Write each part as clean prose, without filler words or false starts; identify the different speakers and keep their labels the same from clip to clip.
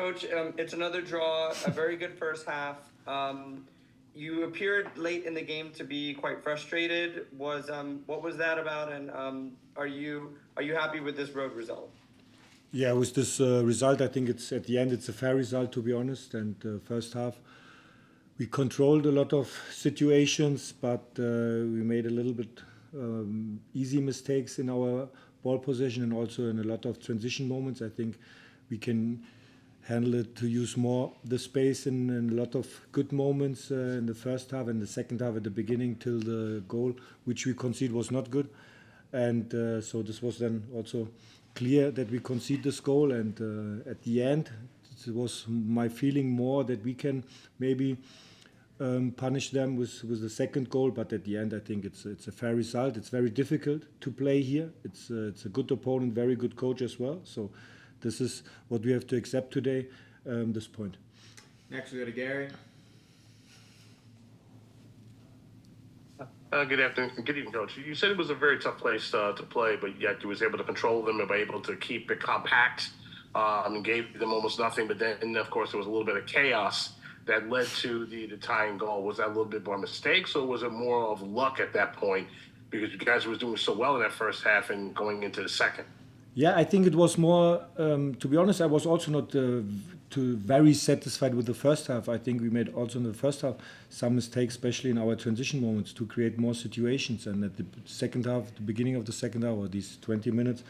Speaker 1: Coach, it's another draw, a very good first half. You appeared late in the game to be quite frustrated. What was that about? And are you happy with this road result?
Speaker 2: Yeah, with this result, I think it's at the end it's a fair result, to be honest. And first half, we controlled a lot of situations, but we made a little bit easy mistakes in our ball possession and also in a lot of transition moments. I think we can handle it to use more the space in a lot of good moments in the first half and the second half at the beginning till the goal, which we conceded was not good. And so this was then also clear that we concede this goal. And at the end, it was my feeling more that we can maybe punish them with the second goal. But at the end, I think it's a fair result. It's very difficult to play here. It's a good opponent, very good coach as well. So this is what we have to accept today, this point.
Speaker 3: Next we go to Gary.
Speaker 4: Good afternoon. Good evening, Coach. You said it was a very tough place to play, but yet you was able to control them and were able to keep it compact and gave them almost nothing. But then, of course, there was a little bit of chaos that led to the tying goal. Was that a little bit more mistakes, or was it more of luck at that point because you guys was doing so well in that first half and going into the second?
Speaker 2: Yeah, I think it was more, to be honest, I was also not too very satisfied with the first half. I think we made also in the first half some mistakes, especially in our transition moments to create more situations. And at the second half, the beginning of the second hour, these 20 minutes,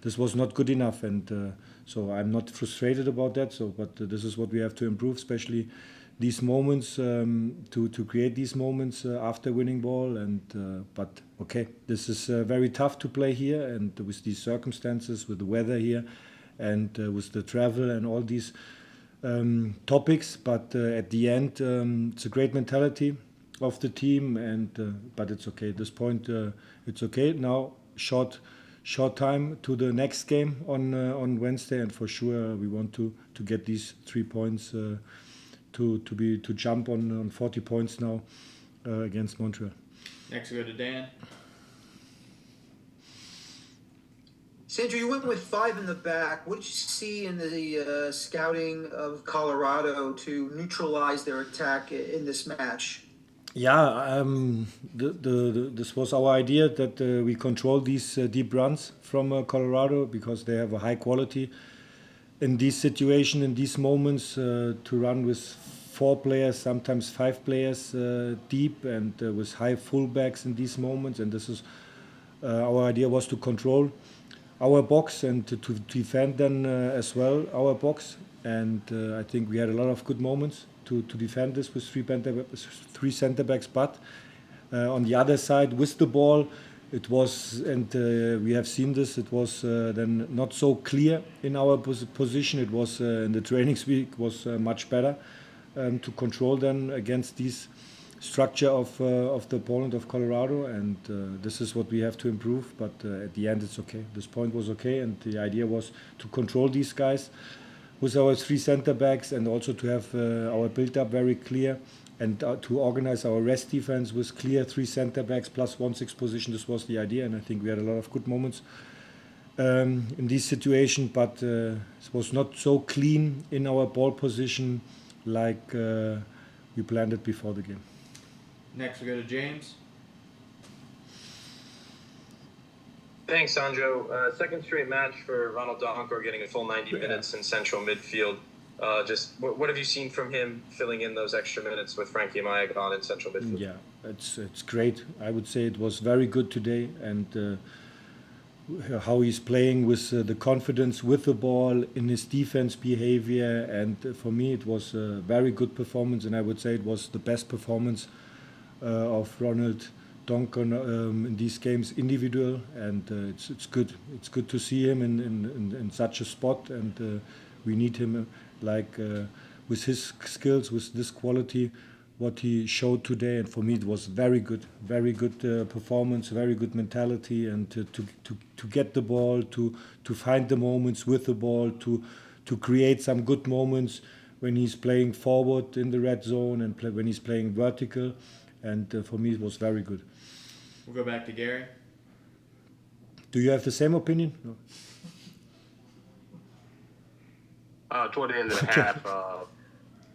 Speaker 2: this was not good enough. And so I'm not frustrated about that. But this is what we have to improve, especially these moments, to create these moments after winning ball. And but okay, this is very tough to play here, and with these circumstances, with the weather here, and with the travel and all these topics. But at the end, it's a great mentality of the team, and but it's okay. At this point, it's okay. Now, short time to the next game on Wednesday, and for sure we want to get these 3 points. To jump on 40 points now against Montreal.
Speaker 3: Next we go to Dan.
Speaker 5: Sandro, you went with 5 in the back. What did you see in the scouting of Colorado to neutralize their attack in this match?
Speaker 2: Yeah, this was our idea that we control these deep runs from Colorado because they have a high quality in these situations, in these moments, to run with 4 players, sometimes 5 players deep, and with high fullbacks in these moments. And this is our idea was to control our box and to defend then as well our box. And I think we had a lot of good moments to defend this with 3 center backs. But on the other side, with the ball, it was, and we have seen this, it was then not so clear in our position. It was in the trainings week was much better to control then against this structure of the opponent of Colorado, and this is what we have to improve. But at the end, it's okay. This point was okay, and the idea was to control these guys with our 3 center backs, and also to have our build-up very clear, and to organize our rest defense with clear 3 center backs plus 1-6 position. This was the idea, and I think we had a lot of good moments in this situation, but it was not so clean in our ball position like we planned it before the game.
Speaker 3: Next we go to James.
Speaker 6: Thanks, Sandro. Second straight match for Ronald Donkor getting a full 90 minutes in central midfield. Just what have you seen from him filling in those extra minutes with Frankie Mayagon in central midfield?
Speaker 2: Yeah, it's great. I would say it was very good today, and how he's playing with the confidence with the ball in his defense behavior. And for me, it was a very good performance, and I would say it was the best performance of Ronald Donkor in these games individual. And it's good. It's good to see him in such a spot, and we need him. With his skills, with this quality, what he showed today, and for me it was very good performance, very good mentality, and to get the ball, to find the moments with the ball, to create some good moments when he's playing forward in the red zone and when he's playing vertical, and for me it was very good.
Speaker 3: We'll go back to Gary.
Speaker 2: Do you have the same opinion? No.
Speaker 4: toward the end of the half,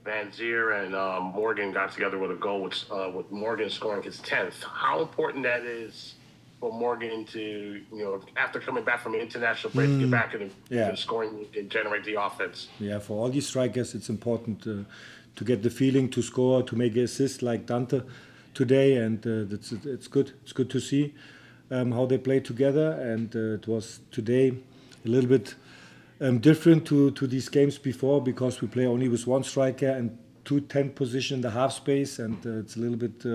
Speaker 4: Van Zier and Morgan got together with a goal, with Morgan scoring his 10th. How important that is for Morgan to, after coming back from an international break, to get back in the scoring and generate the offense.
Speaker 2: Yeah, for all these strikers, it's important to get the feeling to score, to make an assist like Dante today, and it's good. It's good to see how they play together, and it was today a little bit different to these games before, because we play only with one striker and 2 10 position in the half space, and it's a little bit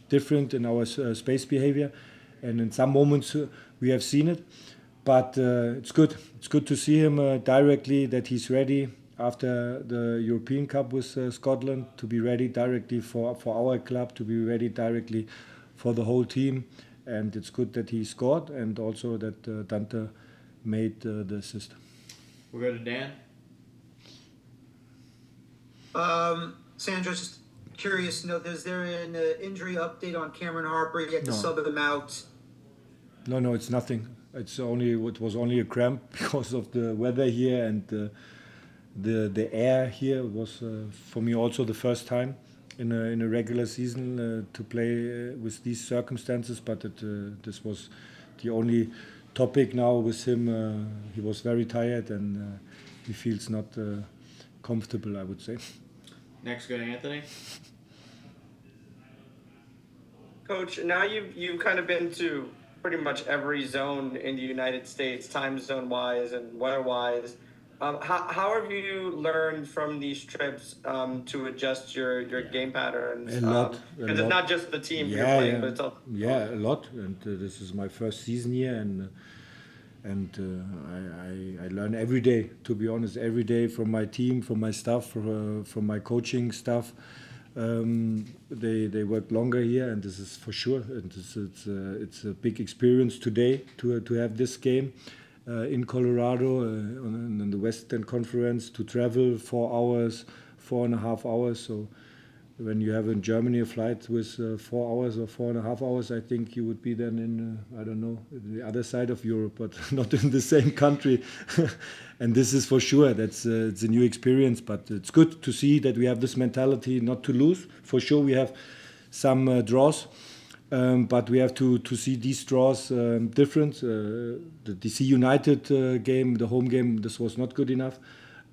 Speaker 2: different in our space behavior. And in some moments we have seen it, but it's good. It's good to see him directly, that he's ready after the European Cup with Scotland, to be ready directly for our club, to be ready directly for the whole team. And it's good that he scored, and also that Dante made the assist.
Speaker 3: We'll go to Dan.
Speaker 5: Sandro, just curious to know, is there an injury update on Cameron Harper? You had to
Speaker 2: No.
Speaker 5: sub him out.
Speaker 2: No, it's nothing. It was only a cramp because of the weather here, and the air here was for me also the first time in a regular season to play with these circumstances. But this was the only topic now with him. He was very tired, and he feels not comfortable, I would say.
Speaker 3: Next, go to Anthony.
Speaker 1: Coach, now you've kind of been to pretty much every zone in the United States, time zone wise and weather wise. How have you learned from these trips to adjust your game patterns?
Speaker 2: A lot.
Speaker 1: Because it's not just the team you're
Speaker 2: Yeah,
Speaker 1: playing,
Speaker 2: yeah.
Speaker 1: but it's also
Speaker 2: Yeah, a lot. And this is my first season here, and I learn every day. To be honest, every day from my team, from my staff, from my coaching staff. They work longer here, and this is for sure. And it's a big experience today to have this game in Colorado in the Western Conference, to travel 4 hours, 4.5 hours. So when you have in Germany a flight with 4 hours or 4.5 hours, I think you would be then in I don't know, the other side of Europe, but not in the same country. And this is for sure. It's a new experience, but it's good to see that we have this mentality not to lose. For sure, we have some draws, but we have to see these draws different. The DC United game, the home game, this was not good enough.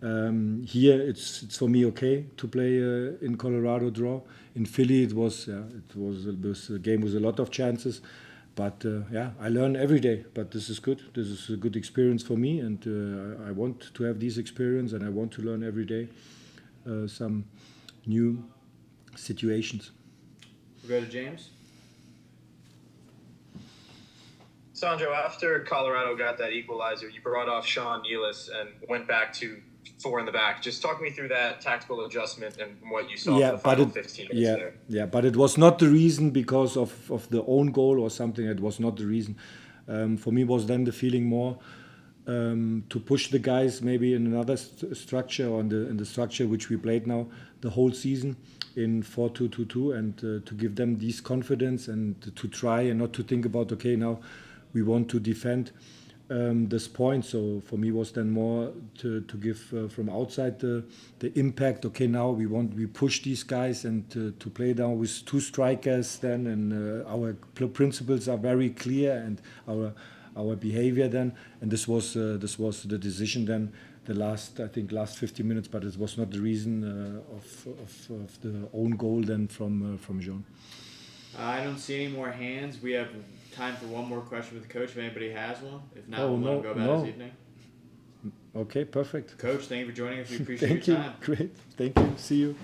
Speaker 2: Here, it's for me okay to play in Colorado draw. In Philly, this game with a lot of chances. But I learn every day. But this is good. This is a good experience for me, and I want to have this experience, and I want to learn every day some new situations.
Speaker 3: We'll go to James.
Speaker 6: Sandro, after Colorado got that equalizer, you brought off Sean Nealis and went back to 4 in the back. Just talk me through that tactical adjustment and what you saw for the final 15 minutes there.
Speaker 2: Yeah, but it was not the reason because of the own goal or something. It was not the reason. For me, was then the feeling more to push the guys maybe in another structure, or in the structure which we played now the whole season in 4-2-2-2, and to give them this confidence, and to try and not to think about, okay, now we want to defend this point. So for me was then more to give from outside the impact. Okay, now we push these guys, and to play down with 2 strikers then, and our principles are very clear, and our behavior then, and this was the decision then, the last 50 minutes, but it was not the reason of the own goal then from Jean.
Speaker 3: I don't see any more hands. We have time for one more question with the coach if anybody has one. If not,
Speaker 2: Oh,
Speaker 3: we'll let him
Speaker 2: no,
Speaker 3: go about
Speaker 2: no.
Speaker 3: his evening.
Speaker 2: Okay, perfect.
Speaker 3: Coach, thank you for joining us. We appreciate
Speaker 2: Thank
Speaker 3: your
Speaker 2: you.
Speaker 3: time.
Speaker 2: Great. Thank you. See you.